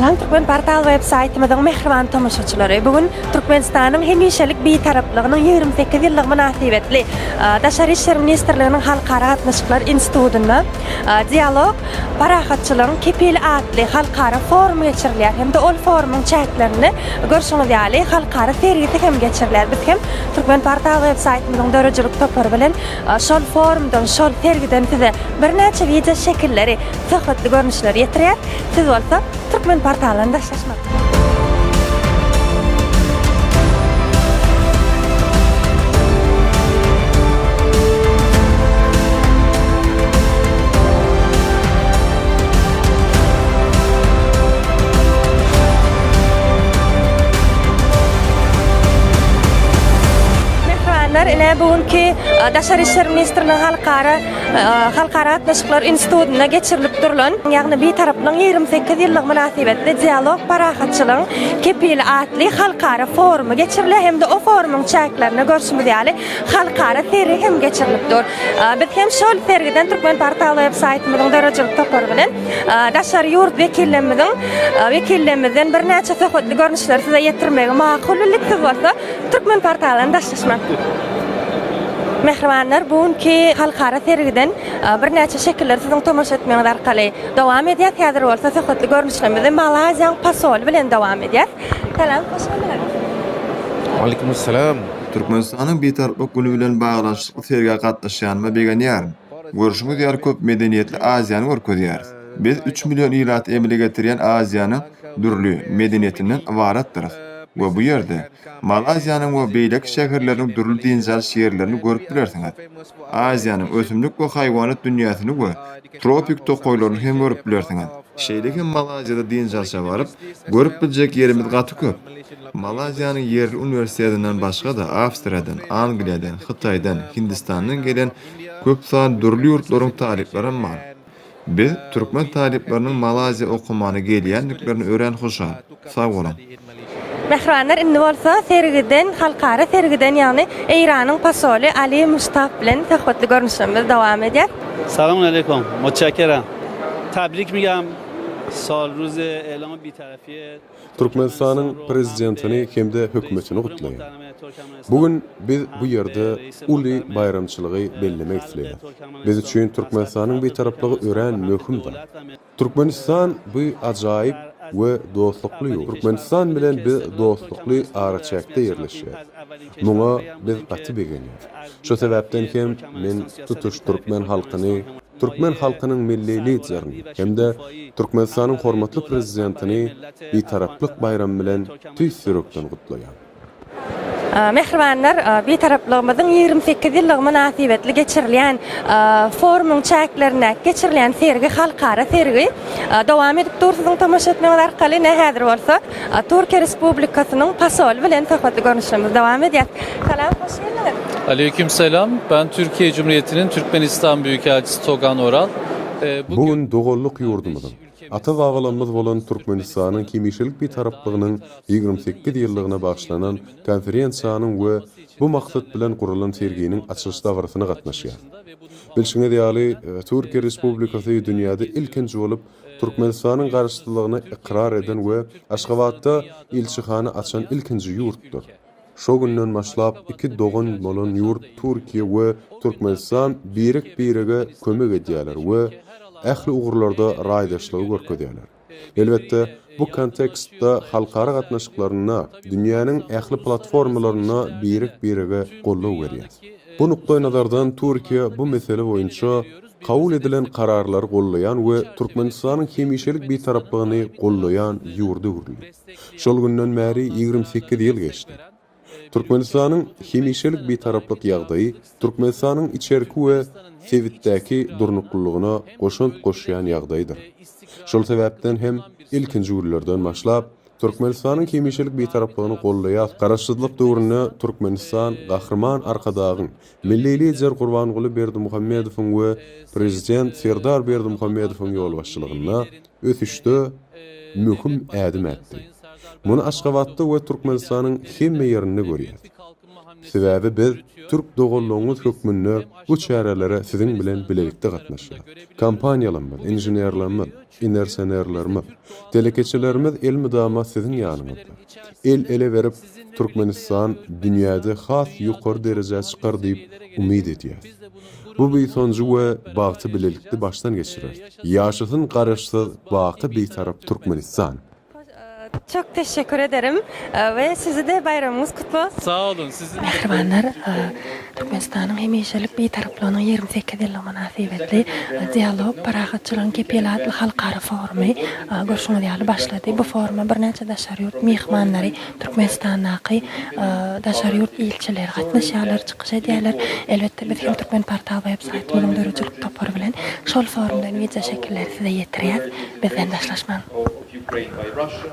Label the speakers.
Speaker 1: Salam Türkmen portal websaytymyzyň mehriban tamaşaçylary. Bugün Türkmenistanyň hemişelik beýtaraplygynyň 28 ýyllyk münasibetli Daşary işler ministrliginiň Halkara gatnaşyklar institutunda dialog parahatçylygyň kepil adly halkara forum geçirilýär. Hem-de ol forumyň çäklerini görşüňiz ýaly halkara sergisi hem geçirilýär. Biz hem Türkmen portal websaytymyzyň dörejilik topary bilen şol forumdan, şol sergiden size bir näçe video şekilleri, söhbetli görnüşleri ýetirýär. Siz bolsa Türkmen portalynda şaşmak. Ine bugünkü Daşary işler ministrliginiň Halkara gatnaşyklar institutuna geçirilip durulan, ýagny beýtaraplygyň 28 ýyllyk münasibetli dialog parahatçylygyň kepili adly halkara forumy geçirilýär. Hem-de o forumyň çäklerini görşümiz ýaly halkara sergi hem geçirilipdir. Biz hem şol sergiden Türkmen portal websaytymyzyň dörejilik topary bilen Daşary ýurt wekillerimizden bir näçe söhbetli görnüşleri size ýetirmegi makul bolsa Türkmen portalynda daşlaşmak. Mehribanlar, bugünkü halkara sergiden bir näçe şekilleri siziň tomaşa etmeňiz arkaly dowam edýär. Häzir bolsa söhbetli görnüşlerimizi Malaziýanyň pasol bilen dowam edýär. Salam, hoş geldiniz.
Speaker 2: Aleykümselam. Türkmenistanyň beýtaraplyk güni bilen baglanşykly sergiä gatnaşýanyma begenýärim. Görüşimiz ýar köp medeniýetli Aziýany görkezýär. Biz 3 million ýylat emele getirýän Aziýanyň dürli medeniýetinden ibaratdyr. Ve bu ýerde Malaziýanyň we beýlek şäherleriniň dürli dinsel şeýerlerini görüp bilersiňiz. Aziýanyň ösümlik we haýwanat dünýäsyny we tropik tokoýlaryny hem görüp bilersiňiz. Şeýleki Malaziýada dinsel baryp görüp biljek ýerimiz gaty köp. Malaziýanyň ýerli universitetinden başga da Awstriýadan, Angliýadan, Hytaýdan, Hindistandan gelen köp san dürli ýurtlaryň taliplary bar. Biz türkmen talipleriniň Malaziýa okumany gelýänliklerini ören hoşal. Sag bolun.
Speaker 1: Mehribanlar, indi bolsa sergiden, halkara sergiden ýagny Eýranyň pasoli Ali Mustaf bilen söhbetli görnüşlerimiz dowam edýär.
Speaker 3: Selamun aleyküm. Mutşakkiram. Tabrik migam. Sal ruzi elan betarafiyet.
Speaker 4: Türkmenistanyň prezidentini hemde hökümetini gutlaýar. Bugün biz bu ýerde uly bayramçylygy bellemek isleýär. Biz üçin Türkmenistanyň betaraplygy ören möhümdir. Türkmenistan bu ajaýyp we dostlukly ýurt. Türkmenistan bilen biz dostlukly araçakda ýerleşýär. Muňa biz gaty begenýär. Şo sebäpden hem men tutuş Türkmen halkynyň milliýetçiligini hem-de Türkmenistanyň hormatly prezidentini beýtaraplyk bayramy bilen tüýsürekden gutlaýar.
Speaker 1: Mehribanlar, beýtaraplygymyzyň 28 ýyllyk münasibetli geçirilýän forumyň çäklerine geçirilýän sergi, halkara sergi dowam edip durýar. Tomaşa etmeňiz arkaly häzir bolsa Türkiýe Respublikasynyň pasol bilen söhbetli görnüşlerimiz dowam edýär. Salam, hoş geldiniz.
Speaker 5: Aleykümselam. Ben Türkiye Cumhuriyeti'nin Türkmenistan Büyükelçisi Togan Oral.
Speaker 4: Bugün dogolluk ýurdumyzyň ata babalarymyz bolan Türkmenistanyň kemişilik beýtaraplygynyň 28 ýyllygyna bagşlanan konferensiýanyň we bu maksat bilen gurulan serginiň açylyş dawrasyna gatnaşýar. Bilşiňiz ýaly Türkiýe Respublikasy dünýäde ilkinji bolup Türkmenistanyň garşylygyny ikrar eden we Aşgabatda elçihana açan ilkinji ýurtdur. Şo günden başlap iki dogan bolan ýurt Türkiýe we Türkmenistan birige kömek edýärler we ähli ugurlarda raýdaşlygy görkezýärler. Elbetde bu kontekstde halkara gatnaşyklaryna, dünýäniň ähli platformalaryna birige gollaw berýär. Bu nukdaý nazardan Türkiýe bu mesele boýunça kabul edilen kararlary gollaýan we Türkmenistanyň hemişelik beýtaraplygyny gollaýan ýurdy gurulýar. Şol günden bäri 28 ýyl geçdi. Türkmenistanyň hemişelik beýtaraplyk ýagdaýy Türkmenistanyň içerki we sewitdäki durnuklygyna goşunt goşýan ýagdaýdyr. Şol sebäpden hem ilkinji ýyllardan başlap Türkmenistanyň hemişelik beýtaraplygyny gollaýan garaşsyzlyk döwrüne Türkmenistan gahrman arkadagyň milli lider Gurbanguly Berdimuhammedowyň we prezident Serdar Berdimuhammedowyň ýolbaşçylygyna ötüşde möhüm ädim etdi. Muny Aşgabatda we Türkmenistanyň hemme ýerinde görýär. Sebäbi biz Türk dogulluğumuz hökmünde bu çärelere sizin bilen bilelikde gatnaşýar. Kampaniýalarymyz, inženýerlerimiz, inersenerlerimiz, telekeçilerimiz el müdama sizin ýanyňyzda. El ele verip Türkmenistan dünýäde has ýokary derejä çykar diýip umyd edýär. Bu bir sonju we bagty bilelikdi baştan geçirer. Ýaşasyn garaşsyz bagty bir tarap Türkmenistan.
Speaker 1: Çok teşekkür ederim ve sizi de bayramınız kutlu olsun.
Speaker 5: Sağ olun. Sizin de
Speaker 1: Mehribanlar, Türkmenistan'ın hemişelik bir taraflarının 28 yıllık münasebetli diyalog, parahatçılığın kepelatlı halkara formu görüşünü diyalog başladı. Bu forma bir neçe daşariyurt mihmanları, Türkmenistan'daki daşariyurt ilçiler, gatnaşýarlar, çıkış ediyorlar. Elbette biz hem Türkmen Portal websaytymyzyň dörüjülük topary bilen şol forumdan video şekilleri size yetirýär. Bizden daşlaşmaň.
Speaker 6: Ukraine by Russia.